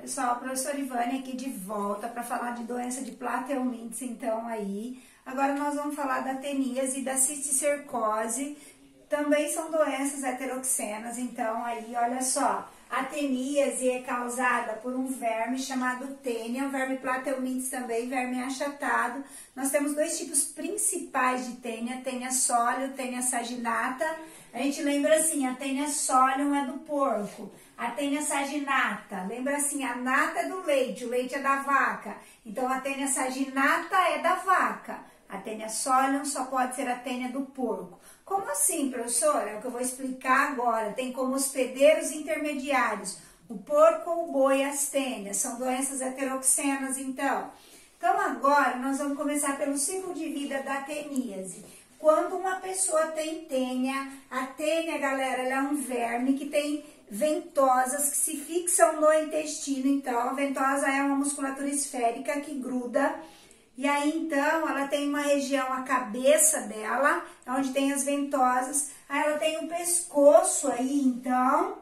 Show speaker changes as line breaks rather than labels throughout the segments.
Pessoal, a professora Ivane aqui de volta para falar de doença de Platel-Mintz, então aí. Agora nós vamos falar da teníase e da cisticercose, também são doenças heteroxenas, então aí, olha só. A teníase é causada por um verme chamado tênia, o verme Platel-Mintz também, verme achatado. Nós temos dois tipos principais de tênia, tênia solium, tênia saginata. A gente lembra assim, a tênia solium é do porco, a tênia saginata, lembra assim, a nata é do leite, o leite é da vaca. Então a tênia saginata é da vaca, a tênia solium só pode ser a tênia do porco. Como assim, professora? É o que eu vou explicar agora. Tem como hospedeiros intermediários o porco ou o boi e as tênias. São doenças heteroxenas, então. Então, agora, nós vamos começar pelo ciclo de vida da teníase. Quando uma pessoa tem tênia, a tênia, galera, ela é um verme que tem ventosas que se fixam no intestino. Então, a ventosa é uma musculatura esférica que gruda. E aí, então, ela tem uma região, a cabeça dela, onde tem as ventosas. Aí ela tem um pescoço aí, então,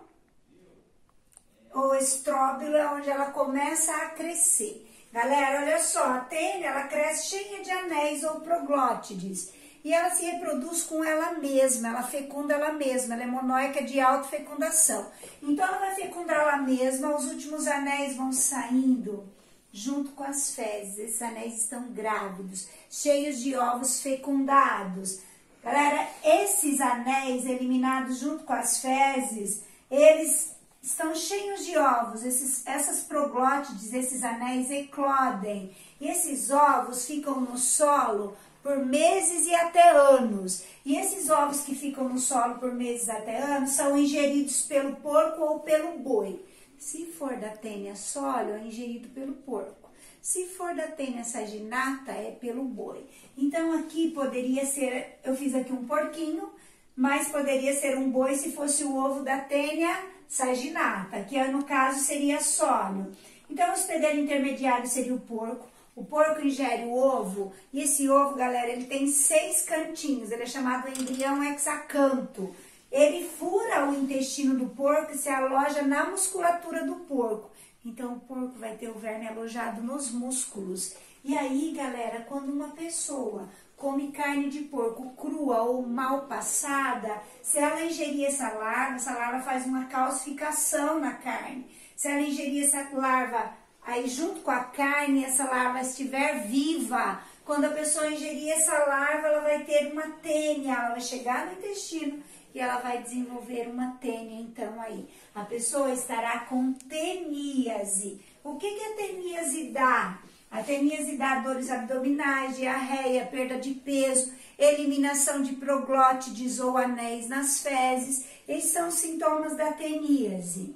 o estróbilo, onde ela começa a crescer. Galera, olha só, a tênia, ela cresce cheia de anéis ou proglótides. E ela se reproduz com ela mesma, ela fecunda ela mesma, ela é monóica de autofecundação. Então, ela vai fecundar ela mesma, os últimos anéis vão saindo junto com as fezes. Esses anéis estão grávidos, cheios de ovos fecundados. Galera, esses anéis eliminados junto com as fezes, eles estão cheios de ovos. Essas proglótides, esses anéis eclodem. E esses ovos ficam no solo por meses e até anos. E esses ovos que ficam no solo por meses até anos são ingeridos pelo porco ou pelo boi. Se for da tênia solium, é ingerido pelo porco. Se for da tênia saginata, é pelo boi. Então, aqui poderia ser, eu fiz aqui um porquinho, mas poderia ser um boi se fosse o ovo da tênia saginata, que no caso seria solium. Então, o hospedeiro intermediário seria o porco. O porco ingere o ovo, e esse ovo, galera, ele tem 6 cantinhos, ele é chamado embrião hexacanto. Ele fura o intestino do porco e se aloja na musculatura do porco. Então, o porco vai ter o verme alojado nos músculos. E aí, galera, quando uma pessoa come carne de porco crua ou mal passada, se ela ingerir essa larva faz uma calcificação na carne. Se ela ingerir essa larva, aí junto com a carne, essa larva estiver viva, quando a pessoa ingerir essa larva, ela vai ter uma tênia, ela vai chegar no intestino e ela vai desenvolver uma tênia, então aí. A pessoa estará com teníase. O que a teníase dá? A teníase dá dores abdominais, diarreia, perda de peso, eliminação de proglótides ou anéis nas fezes. Esses são os sintomas da teníase.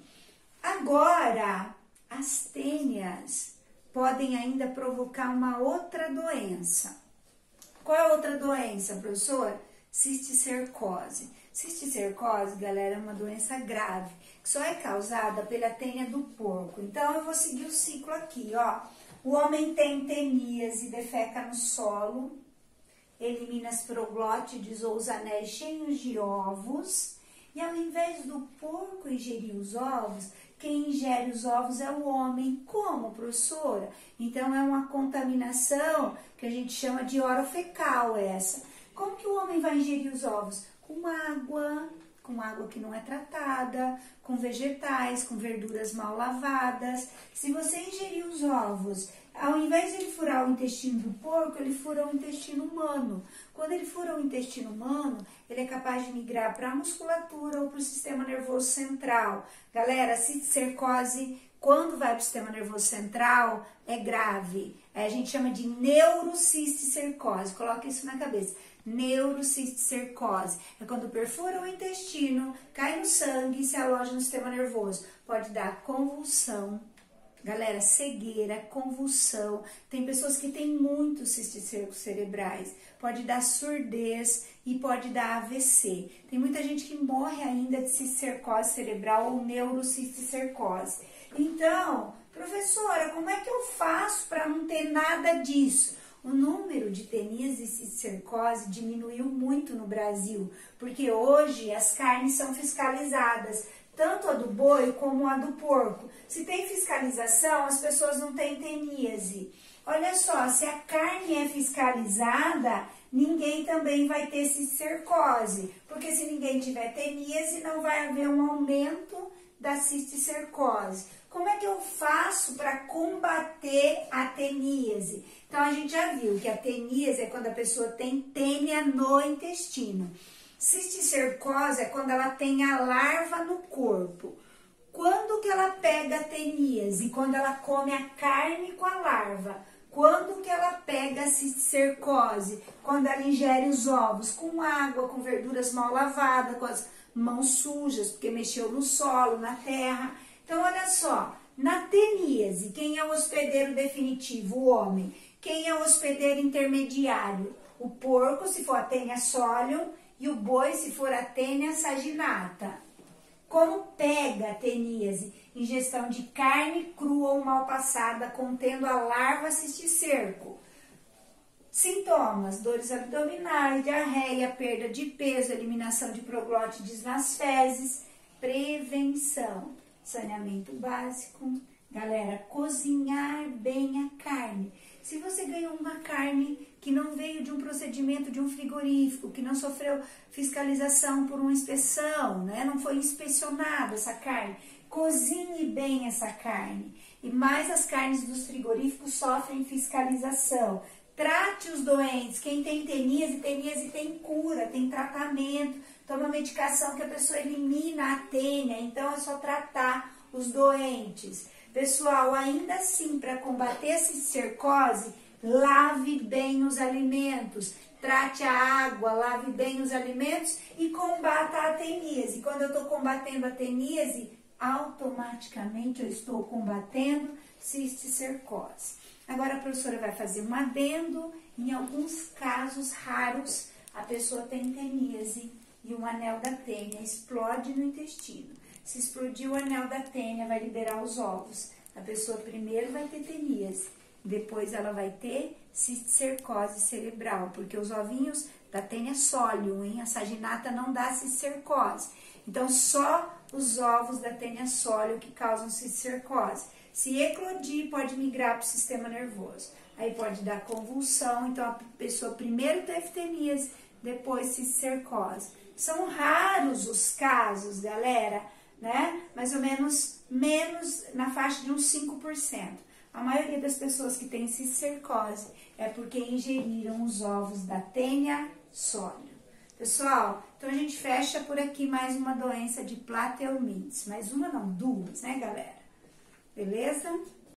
Agora, as tênias podem ainda provocar uma outra doença. Qual é a outra doença, professor? Cisticercose. Cisticercose, galera, é uma doença grave, que só é causada pela tênia do porco. Então, eu vou seguir o ciclo aqui, ó. O homem tem teníase, defeca no solo, elimina as proglótides ou os anéis cheios de ovos, e ao invés do porco ingerir os ovos, quem ingere os ovos é o homem. Como, professora? Então, é uma contaminação que a gente chama de orofecal essa. Como que o homem vai ingerir os ovos? Com água que não é tratada, com vegetais, com verduras mal lavadas. Se você ingerir os ovos, ao invés de ele furar o intestino do porco, ele fura o intestino humano. Quando ele fura o intestino humano, ele é capaz de migrar para a musculatura ou para o sistema nervoso central. Galera, cisticercose, quando vai para o sistema nervoso central, é grave. A gente chama de neurocisticercose. Coloca isso na cabeça. Neurocisticercose. É quando perfura o intestino, cai no sangue e se aloja no sistema nervoso. Pode dar convulsão. Galera, cegueira, convulsão. Tem pessoas que têm muitos cisticercos cerebrais. Pode dar surdez e pode dar AVC. Tem muita gente que morre ainda de cisticercose cerebral ou neurocisticercose. Então, professora, como é que eu faço para não ter nada disso? O número de teníase e cisticercose diminuiu muito no Brasil, porque hoje as carnes são fiscalizadas tanto a do boi como a do porco. Se tem fiscalização, as pessoas não têm teníase. Olha só, se a carne é fiscalizada, ninguém também vai ter cisticercose, porque se ninguém tiver teníase, não vai haver um aumento da cisticercose. Como é que eu faço para combater a teníase? Então, a gente já viu que a teníase é quando a pessoa tem tênia no intestino. Cisticercose é quando ela tem a larva no corpo. Quando que ela pega a teníase? Quando ela come a carne com a larva. Quando que ela pega a cisticercose? Quando ela ingere os ovos com água, com verduras mal lavadas, com as mãos sujas, porque mexeu no solo, na terra. Então, olha só, na teníase, quem é o hospedeiro definitivo? O homem. Quem é o hospedeiro intermediário? O porco, se for a tênia solium, e o boi, se for a tênia saginata. Como pega a teníase? Ingestão de carne crua ou mal passada, contendo a larva cisticerco. Sintomas: dores abdominais, diarreia, perda de peso, eliminação de proglótides nas fezes. Prevenção: saneamento básico. Galera, cozinhar bem a carne. Se você ganhou uma carne que não veio de um procedimento de um frigorífico, que não sofreu fiscalização por uma inspeção, né? Não foi inspecionada essa carne, cozinhe bem essa carne. E mais as carnes dos frigoríficos sofrem fiscalização. Trate os doentes. Quem tem teníase tem cura, tem tratamento. Toma medicação que a pessoa elimina a tênia, então é só tratar os doentes. Pessoal, ainda assim, para combater a cisticercose, lave bem os alimentos, trate a água, lave bem os alimentos e combata a teníase. Quando eu estou combatendo a teníase, automaticamente eu estou combatendo cisticercose. Agora a professora vai fazer um adendo. Em alguns casos raros, a pessoa tem teníase e um anel da tênia explode no intestino. Se explodir o anel da tênia, vai liberar os ovos. A pessoa primeiro vai ter teníase, depois ela vai ter cisticercose cerebral, porque os ovinhos da tênia solium, hein? A saginata não dá cisticercose. Então, só os ovos da tênia solium que causam cisticercose. Se eclodir, pode migrar para o sistema nervoso. Aí pode dar convulsão, então a pessoa primeiro teve teníase, depois cisticercose. São raros os casos, galera, né? Mais ou menos na faixa de uns 5%. A maioria das pessoas que têm cisticercose é porque ingeriram os ovos da tênia solium. Pessoal, então a gente fecha por aqui mais uma doença de Plateomyces. Mais uma não, duas, né, galera? Beleza?